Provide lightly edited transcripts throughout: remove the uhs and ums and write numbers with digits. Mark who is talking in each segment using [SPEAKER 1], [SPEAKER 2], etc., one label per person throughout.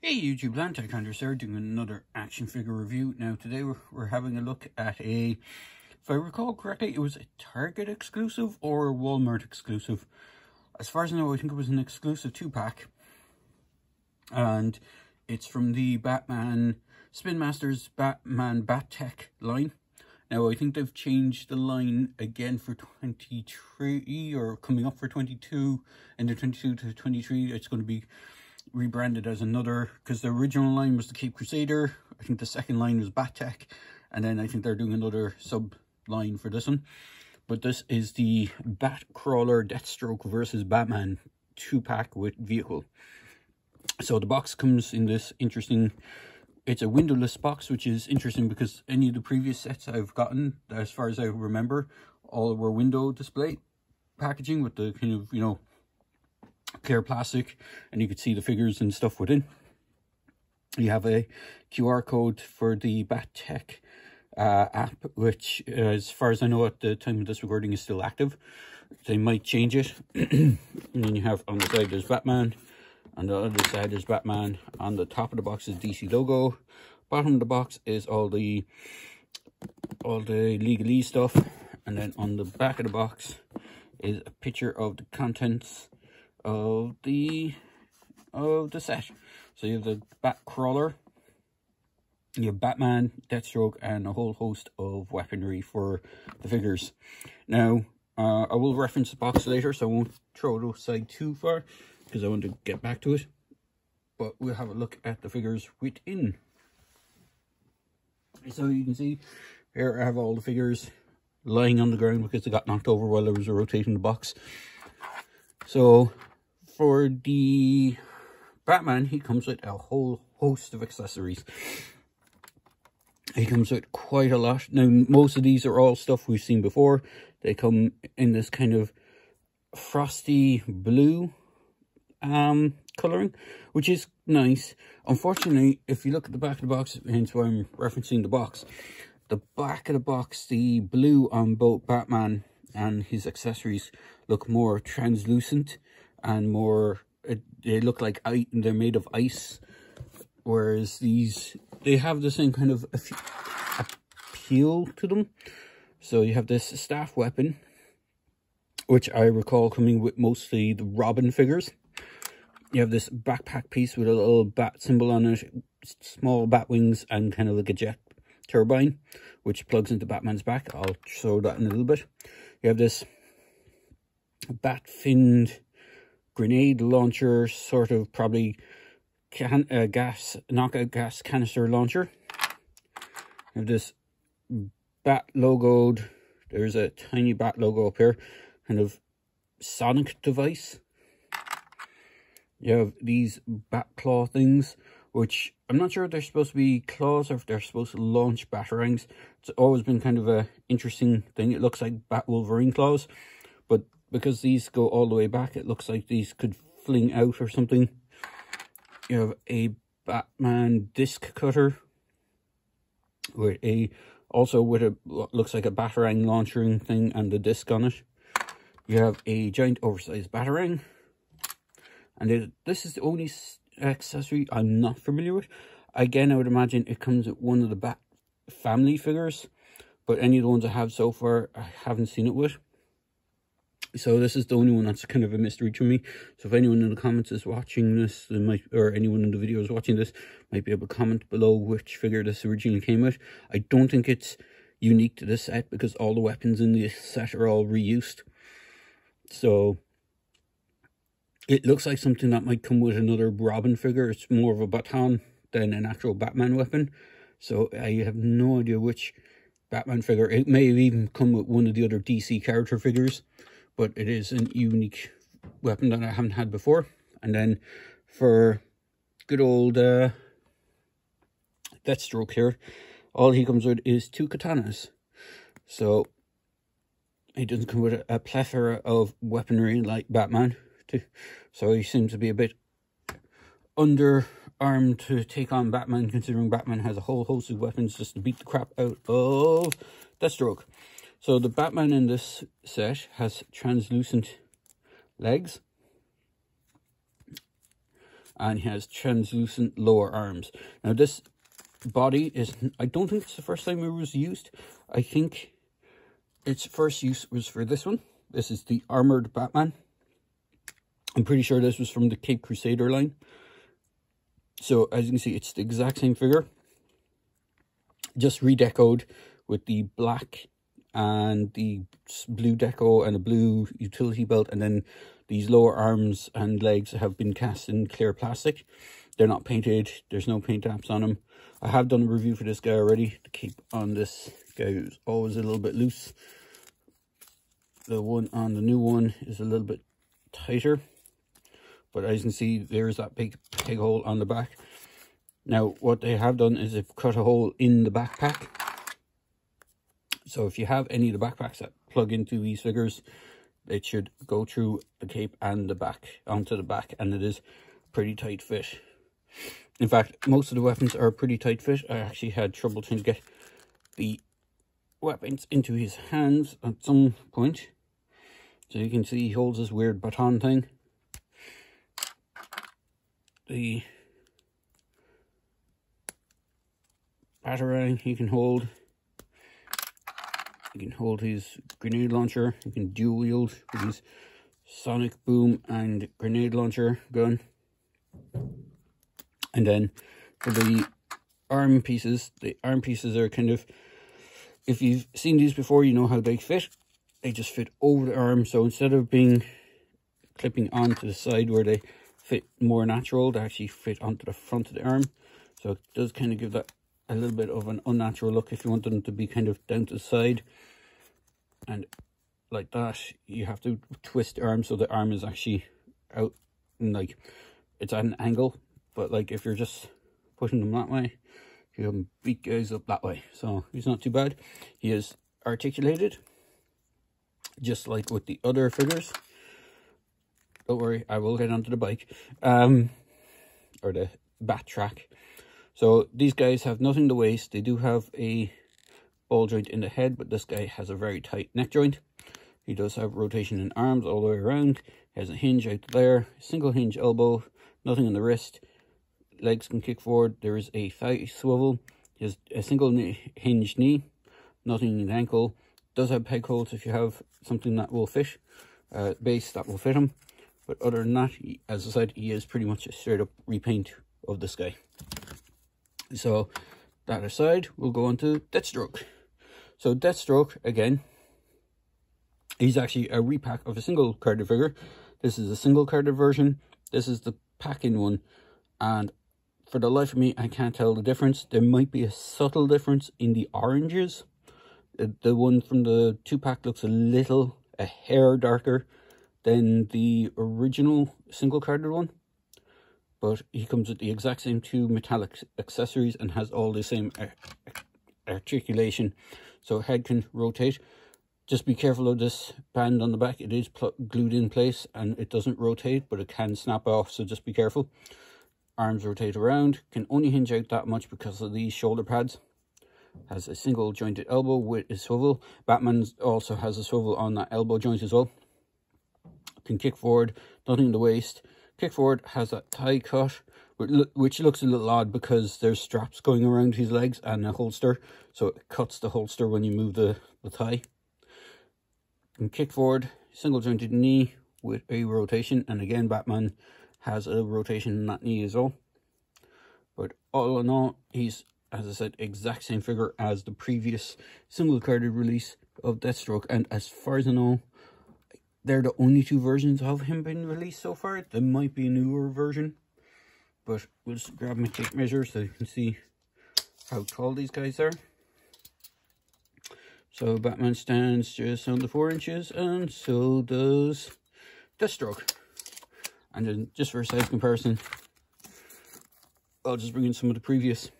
[SPEAKER 1] Hey YouTube land, Tycondrius here, doing another action figure review. Now today we're having a look at if I recall correctly, it was a Target exclusive or a Walmart exclusive. As far as I know, I think it was an exclusive 2-pack. And it's from the Batman Spinmasters Batman Bat-Tech line. Now I think they've changed the line again for 23 or coming up for 22, and the 22 to 23 it's going to be rebranded as another, because the original line was the Cape Crusader. I think the second line was Bat-Tech, and then I think they're doing another sub line for this one. But this is the Batcrawler Deathstroke versus Batman 2-pack with vehicle. So the box comes in this interesting, it's a windowless box, which is interesting because any of the previous sets I've gotten, as far as I remember, all were window display packaging with the kind of, you know, clear plastic, and you could see the figures and stuff within. You have a QR code for the Bat-Tech app, which as far as I know at the time of this recording is still active. They might change it. And then you have on the side there's Batman, on the other side there's Batman, on the top of the box is DC logo, bottom of the box is all the legalese stuff, and then on the back of the box is a picture of the contents of the set. So you have the Batcrawler, you have Batman, Deathstroke, and a whole host of weaponry for the figures. Now, I will reference the box later, so I won't throw it aside too far, because I want to get back to it. But we'll have a look at the figures within. So you can see, here I have all the figures lying on the ground because they got knocked over while I was rotating the box. So for the Batman, he comes with a whole host of accessories. He comes with quite a lot. Now, most of these are all stuff we've seen before. They come in this kind of frosty blue colouring, which is nice. Unfortunately, if you look at the back of the box, hence why I'm referencing the box, the back of the box, the blue on both Batman and his accessories look more translucent and more, they look like they're made of ice, whereas these, they have the same kind of appeal to them. So you have this staff weapon, which I recall coming with mostly the Robin figures. You have this backpack piece with a little bat symbol on it, small bat wings, and kind of like a jet turbine, which plugs into Batman's back. I'll show that in a little bit. You have this bat-finned grenade launcher, sort of probably knockout gas canister launcher. You have this bat logoed, there's a tiny bat logo up here, kind of sonic device. You have these bat claw things, which I'm not sure if they're supposed to be claws or if they're supposed to launch batarangs. It's always been kind of a interesting thing. It looks like Bat Wolverine claws, but because these go all the way back, it looks like these could fling out or something. You have a Batman disc cutter with what looks like a batarang launching thing and the disc on it. You have a giant oversized batarang, and this is the only accessory I'm not familiar with. Again, I would imagine it comes with one of the Bat family figures, but any of the ones I have so far, I haven't seen it with. So this is the only one that's kind of a mystery to me. So if anyone in the comments is watching this, or anyone in the video is watching this, might be able to comment below which figure this originally came with. I don't think it's unique to this set, because all the weapons in this set are all reused. So it looks like something that might come with another Robin figure. It's more of a baton than an actual Batman weapon. So I have no idea which Batman figure. It may have even come with one of the other DC character figures, but it is a unique weapon that I haven't had before. And then for good old Deathstroke here, all he comes with is 2 katanas. So he doesn't come with a plethora of weaponry like Batman. So he seems to be a bit underarmed to take on Batman, considering Batman has a whole host of weapons just to beat the crap out of Deathstroke. So the Batman in this set has translucent legs. and he has translucent lower arms. Now this body is, I don't think it's the first time it was used. I think its first use was for this one. This is the Armored Batman. I'm pretty sure this was from the Cape Crusader line. So as you can see, it's the exact same figure, just redecoed with the black and the blue deco and a blue utility belt, and then these lower arms and legs have been cast in clear plastic. They're not painted, there's no paint apps on them. I have done a review for this guy already. The cape on this guy is always a little bit loose. The one on the new one is a little bit tighter, but as you can see, there's that big peg hole on the back. Now what they have done is they've cut a hole in the backpack. So if you have any of the backpacks that plug into these figures, it should go through the cape and the back onto the back, and it is pretty tight fit. In fact, most of the weapons are pretty tight fit. I actually had trouble trying to get the weapons into his hands at some point. So you can see he holds this weird baton thing. The batarang he can hold. He can hold his grenade launcher. He can dual wield with his sonic boom and grenade launcher gun. And then for the arm pieces are kind of, if you've seen these before, you know how they fit. They just fit over the arm. So instead of being clipping onto the side where they fit more natural, they actually fit onto the front of the arm. So it does kind of give that a little bit of an unnatural look if you want them to be kind of down to the side. And like that, you have to twist the arm so the arm is actually out, and like it's at an angle. But like if you're just pushing them that way, you can beat guys up that way. So he's not too bad. He is articulated, just like with the other figures. Don't worry, I will get onto the bike, or the bat track. So these guys have nothing in the waist. They do have a ball joint in the head, but this guy has a very tight neck joint. He does have rotation in arms all the way around. He has a hinge out there, single hinge elbow, nothing on the wrist. Legs can kick forward. There is a thigh swivel. He has a single hinge knee, nothing in the ankle. Does have peg holes if you have something that will fit, base that will fit him. But other than that, as I said, he is pretty much a straight up repaint of this guy. So that aside, we'll go on to Deathstroke. So Deathstroke, again, he's actually a repack of a single carded figure. This is a single carded version. This is the pack-in one. And for the life of me, I can't tell the difference. There might be a subtle difference in the oranges. The one from the 2-pack looks a hair darker than the original single carded one. But he comes with the exact same 2 metallic accessories and has all the same articulation. So head can rotate. Just be careful of this band on the back. It is glued in place and it doesn't rotate, but it can snap off, so just be careful. Arms rotate around. Can only hinge out that much because of these shoulder pads. Has a single jointed elbow with a swivel. Batman also has a swivel on that elbow joint as well. Can kick forward, nothing in the waist. Kick forward, has that thigh cut, which looks a little odd because there's straps going around his legs and a holster, so it cuts the holster when you move the thigh. Can kick forward, single jointed knee with a rotation, and again Batman has a rotation in that knee as well. But all in all, he's, as I said, exact same figure as the previous single carded release of Deathstroke, and as far as I know, they're the only 2 versions of him being released so far. There might be a newer version, but we'll just grab my tape measure so you can see how tall these guys are. So Batman stands just under 4 inches, and so does Deathstroke. And then just for a size comparison, I'll just bring in some of the previous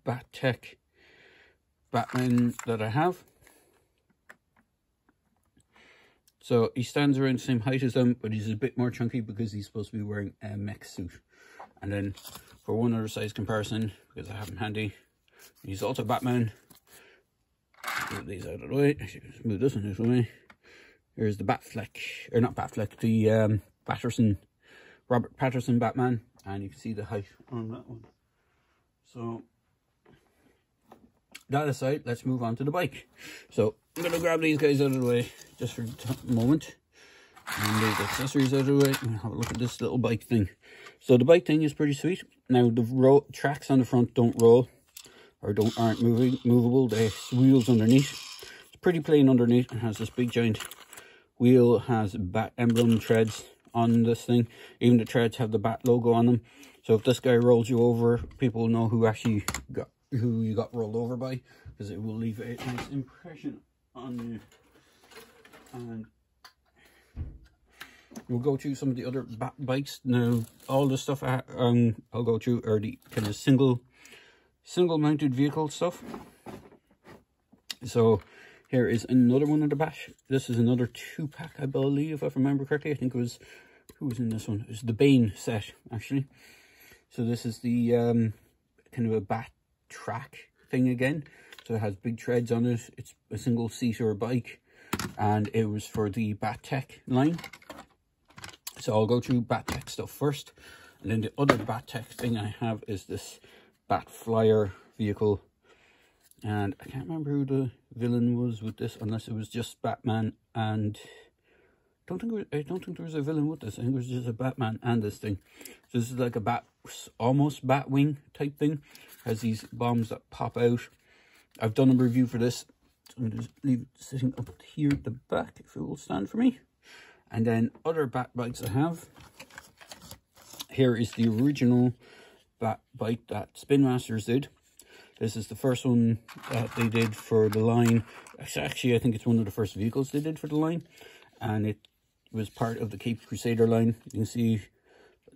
[SPEAKER 1] Bat-Tech Batman that I have. So he stands around the same height as them, but he's a bit more chunky because he's supposed to be wearing a mech suit. And then for one other size comparison, because I have him handy, he's also Batman. Move these out of the way. Actually, let's move this one out of the way. Here's the Batfleck, or not Batfleck, the Batterson Robert Pattinson Batman, and you can see the height on that one. So that aside, let's move on to the bike. So I'm going to grab these guys out of the way just for a moment, and move the accessories out of the way, and have a look at this little bike thing. So the bike thing is pretty sweet. Now the tracks on the front don't roll, or aren't movable. The wheels underneath, it's pretty plain underneath, and has this big giant wheel, has bat emblem treads on this thing. Even the treads have the bat logo on them. So if this guy rolls you over, people will know who you got rolled over by, because it will leave a nice impression on you. And we'll go through some of the other bat bikes now. All the stuff I'll go through are the kind of single mounted vehicle stuff. So here is another one of the bat. This is another 2-pack, I believe, if I remember correctly. I think it was, who was in this one? It was the Bane set, actually. So this is the kind of a bat track thing again. So it has big treads on it. It's a single-seater bike, and it was for the Bat-Tech line. So I'll go through Bat-Tech stuff first, and then the other Bat-Tech thing I have is this Bat Flyer vehicle. And I can't remember who the villain was with this, unless it was just Batman and... I don't think there was a villain with this. I think it was just a Batman and this thing. So this is like a almost Batwing type thing. Has these bombs that pop out. I've done a review for this. So I'm going to just leave it sitting up here at the back, if it will stand for me. And then other Bat bikes I have. Here is the original Bat bike that Spinmasters did. This is the first one that they did for the line. Actually, I think it's one of the first vehicles they did for the line. And it was part of the Cape Crusader line. You can see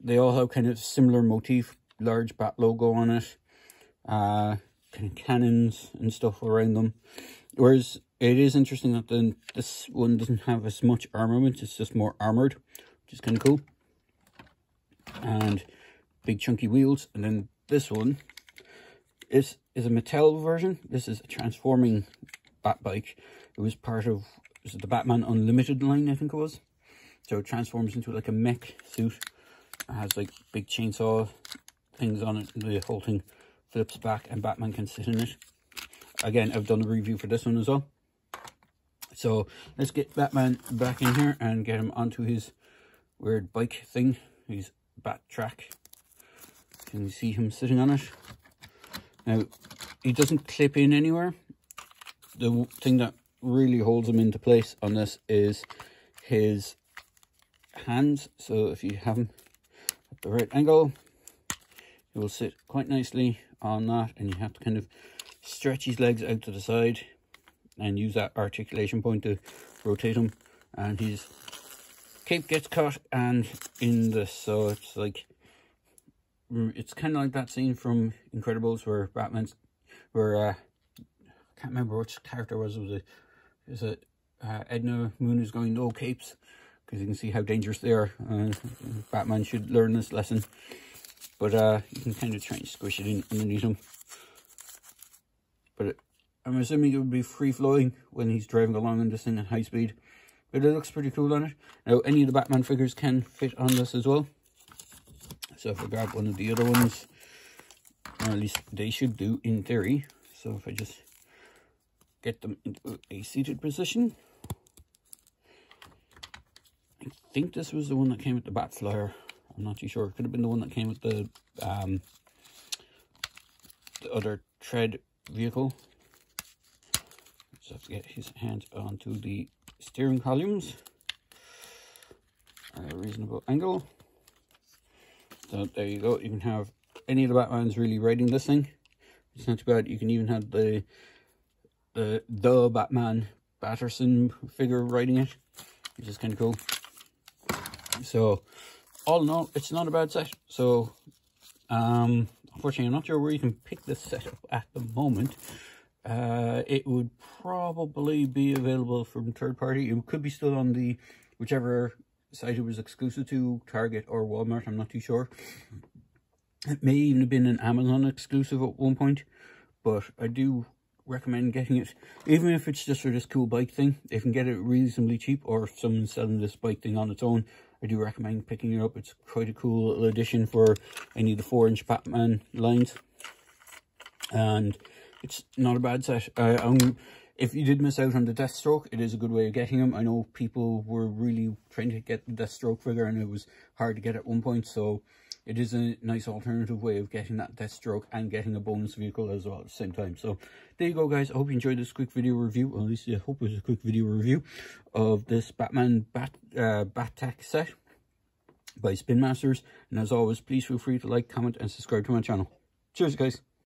[SPEAKER 1] they all have kind of similar motif, large bat logo on it, kind of cannons and stuff around them. Whereas it is interesting that this one doesn't have as much armament, it's just more armored, which is kind of cool. And big chunky wheels. And then this one is a Mattel version. This is a transforming bat bike. It was part of the Batman Unlimited line, I think it was. So it transforms into like a mech suit. It has like big chainsaw things on it. The whole thing flips back and Batman can sit in it. Again, I've done a review for this one as well. So let's get Batman back in here and get him onto his weird bike thing. His bat track. Can you see him sitting on it? Now, he doesn't clip in anywhere. The thing that really holds him into place on this is his hands. So if you have him at the right angle, he will sit quite nicely on that, and you have to kind of stretch his legs out to the side and use that articulation point to rotate him, and his cape gets caught and in this. So it's like, it's kind of like that scene from Incredibles where I can't remember which character was it Edna Moon is going no capes, because you can see how dangerous they are. Batman should learn this lesson, but you can kind of try and squish it in underneath him. But I'm assuming it would be free flowing when he's driving along on this thing at high speed. But it looks pretty cool on it. Now, any of the Batman figures can fit on this as well. So if I grab one of the other ones, or at least they should do in theory. So if I just get them into a seated position. I think this was the one that came with the Bat Flyer. I'm not too sure. It could have been the one that came with the other tread vehicle. Just have to get his hands onto the steering columns at a reasonable angle. So there you go. You can have any of the Batmans really riding this thing. It's not too bad. You can even have the Batman Patterson figure riding it, which is kind of cool. So all in all, it's not a bad set. So unfortunately, I'm not sure where you can pick this set up at the moment. It would probably be available from third party. It could be still on the whichever site it was exclusive to, Target or Walmart. I'm not too sure. It may even have been an Amazon exclusive at one point, but I do recommend getting it, even if it's just for this cool bike thing. If you can get it reasonably cheap, or if someone's selling this bike thing on its own, I do recommend picking it up. It's quite a cool little addition for any of the 4-inch Batman lines. And it's not a bad set. If you did miss out on the Deathstroke, it is a good way of getting him. I know people were really trying to get the Deathstroke figure and it was hard to get at one point, so it is a nice alternative way of getting that Deathstroke and getting a bonus vehicle as well at the same time. So there you go, guys. I hope you enjoyed this quick video review, or at least I hope it was a quick video review of this Batman Bat-Tech set by Spinmasters. And as always, please feel free to like, comment and subscribe to my channel. Cheers, guys.